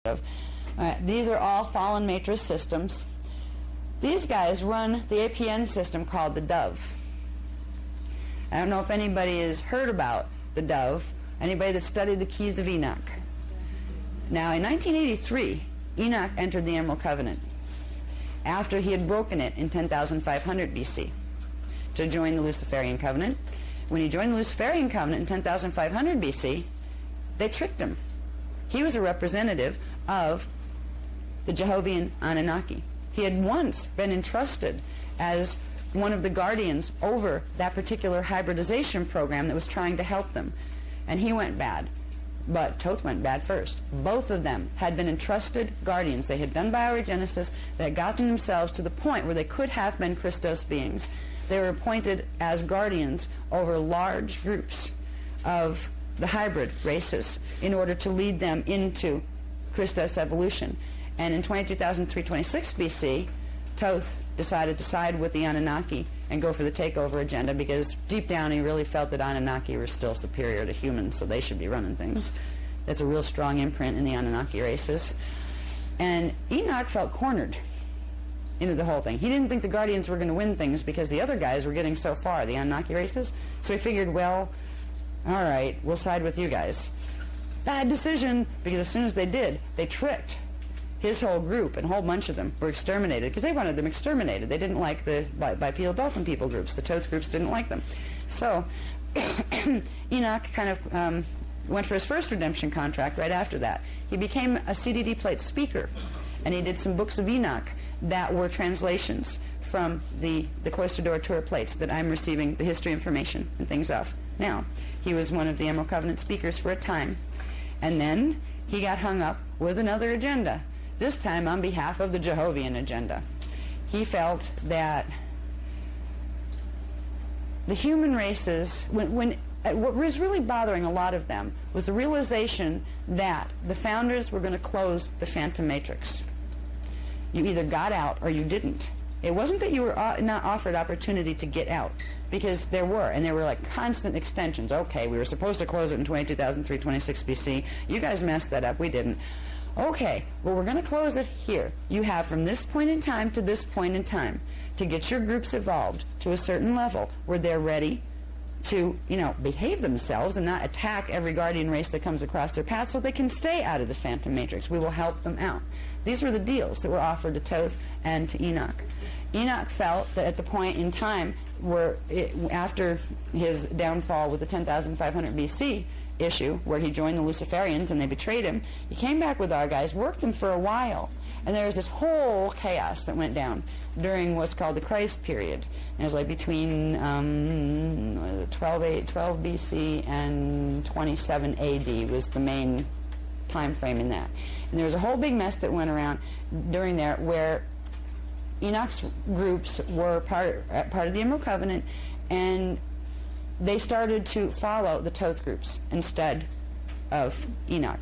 of. These are all fallen matrix systems. These guys run the APN system called the Dove. I don't know if anybody has heard about the Dove, anybody that studied the Keys of Enoch. Now, in 1983, Enoch entered the Emerald Covenant after he had broken it in 10,500 BC to join the Luciferian Covenant. When he joined the Luciferian Covenant in 10,500 BC, they tricked him. He was a representative of the Jehovian Anunnaki. He had once been entrusted as one of the guardians over that particular hybridization program that was trying to help them. And he went bad. But Thoth went bad first. Both of them had been entrusted guardians. They had done bioregenesis. They had gotten themselves to the point where they could have been Christos beings. They were appointed as guardians over large groups of the hybrid races in order to lead them into Christos evolution. And in 22,326 BC, Thoth decided to side with the Anunnaki and go for the takeover agenda, because deep down he really felt that Anunnaki were still superior to humans, so they should be running things. That's a real strong imprint in the Anunnaki races. And Enoch felt cornered into the whole thing. He didn't think the Guardians were going to win things because the other guys were getting so far, the Anunnaki races. So he figured, well, all right, we'll side with you guys. Bad decision, because as soon as they did, they tricked his whole group, and a whole bunch of them were exterminated because they wanted them exterminated. They didn't like the bipedal dolphin people groups. The Thoth groups didn't like them. So Enoch kind of went for his first redemption contract right after that. He became a CDD plate speaker, and he did some books of Enoch that were translations from the Cloister Door Tour plates that I'm receiving the history information and things of. Now, he was one of the Emerald Covenant speakers for a time, and then he got hung up with another agenda, this time on behalf of the Jehovian agenda. He felt that the human races, what was really bothering a lot of them was the realization that the founders were going to close the Phantom Matrix. You either got out or you didn't. It wasn't that you were not offered opportunity to get out, because there were, and there were like constant extensions. Okay, we were supposed to close it in 22,326 BC. You guys messed that up. We didn't. Okay, well, we're going to close it here. You have from this point in time to this point in time to get your groups evolved to a certain level where they're ready to, behave themselves and not attack every guardian race that comes across their path, so they can stay out of the Phantom Matrix. We will help them out. These were the deals that were offered to Thoth and to Enoch. Enoch felt that at the point in time where, after his downfall with the 10,500 BC issue, where he joined the Luciferians and they betrayed him, he came back with our guys, worked them for a while, and there was this whole chaos that went down during what's called the Christ period. And it was like between 12 BC and 27 AD was the main time frame in that. And there was a whole big mess that went around during there where Enoch's groups were part of the Emerald Covenant, and they started to follow the Thoth groups instead of Enoch.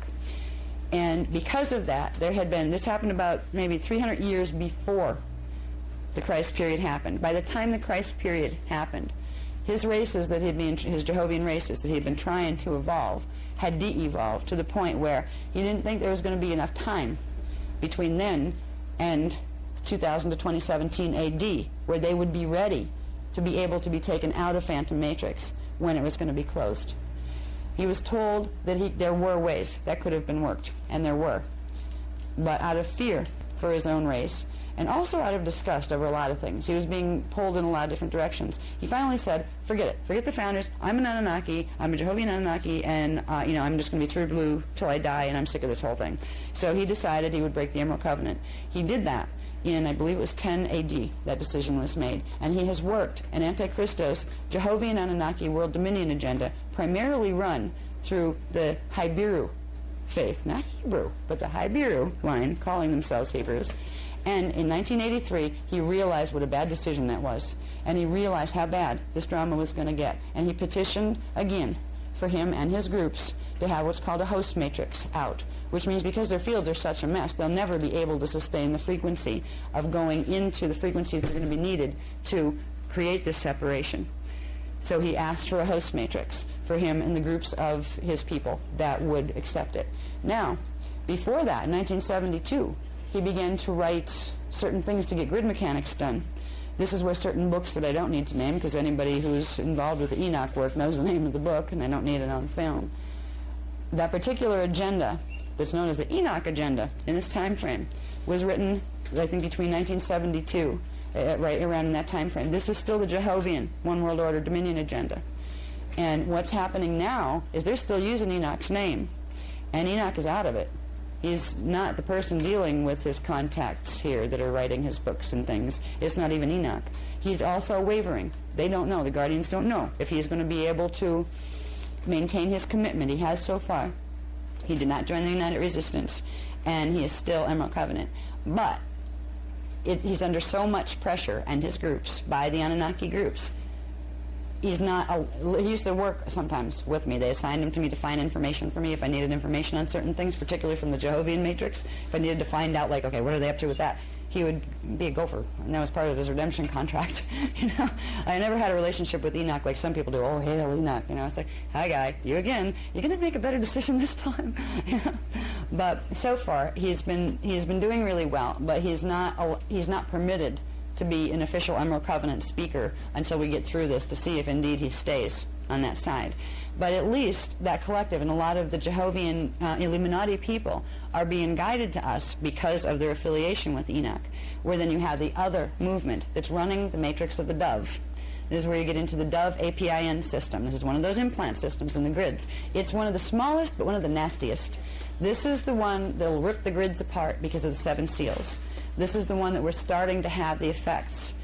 And because of that, there had been, this happened about maybe 300 years before the Christ period happened. By the time the Christ period happened, his races that he'd been, his Jehovian races that he'd been trying to evolve had de-evolved to the point where he didn't think there was going to be enough time between then and 2000 to 2017 AD where they would be ready to be able to be taken out of Phantom Matrix when it was going to be closed. He was told that there were ways that could have been worked, and there were. But out of fear for his own race, and also out of disgust over a lot of things, he was being pulled in a lot of different directions. He finally said, forget it. Forget the founders. I'm an Anunnaki. I'm a Jehovian Anunnaki, and I'm just going to be true blue till I die, and I'm sick of this whole thing. So he decided he would break the Emerald Covenant. He did that in, I believe it was 10 AD, that decision was made. And he has worked an Antichristos, Jehovian Anunnaki world dominion agenda, primarily run through the Hybiru faith, not Hebrew, but the Hybiru line, calling themselves Hebrews. And in 1983, he realized what a bad decision that was. And he realized how bad this drama was going to get. And he petitioned again for him and his groups to have what's called a host matrix out, which means because their fields are such a mess, they'll never be able to sustain the frequency of going into the frequencies that are going to be needed to create this separation. So he asked for a host matrix for him and the groups of his people that would accept it. Now, Before that, in 1972, he began to write certain things to get grid mechanics done. This is where certain books that I don't need to name, because anybody who's involved with the Enoch work knows the name of the book, and I don't need it on film. That particular agenda, that's known as the Enoch Agenda, in this time frame, was written, I think, between 1972, right around in that time frame. This was still the Jehovian One World Order Dominion Agenda. And what's happening now is they're still using Enoch's name, and Enoch is out of it. He's not the person dealing with his contacts here that are writing his books and things. It's not even Enoch. He's also wavering. They don't know, the Guardians don't know if he's going to be able to maintain his commitment. He has so far. He did not join the United Resistance, and he is still Emerald Covenant. But he's under so much pressure, and his groups, by the Anunnaki groups. He's not, he used to work sometimes with me. They assigned him to me to find information for me if I needed information on certain things, particularly from the Jehovian Matrix. If I needed to find out, like, okay, what are they up to with that? He would be a gopher, and that was part of his redemption contract. You know, I never had a relationship with Enoch like some people do. Oh, hail Enoch. You know, it's like, hi, guy, you again. You're going to make a better decision this time. You know? But so far, he's been doing really well. But he's not permitted to be an official Emerald Covenant speaker until we get through this to see if indeed he stays on that side. But at least that collective and a lot of the Jehovian Illuminati people are being guided to us because of their affiliation with Enoch, where then you have the other movement that's running the matrix of the Dove. This is where you get into the Dove APIN system. This is one of those implant systems in the grids. It's one of the smallest, but one of the nastiest. This is the one that'll rip the grids apart because of the 7 seals. This is the one that we're starting to have the effects.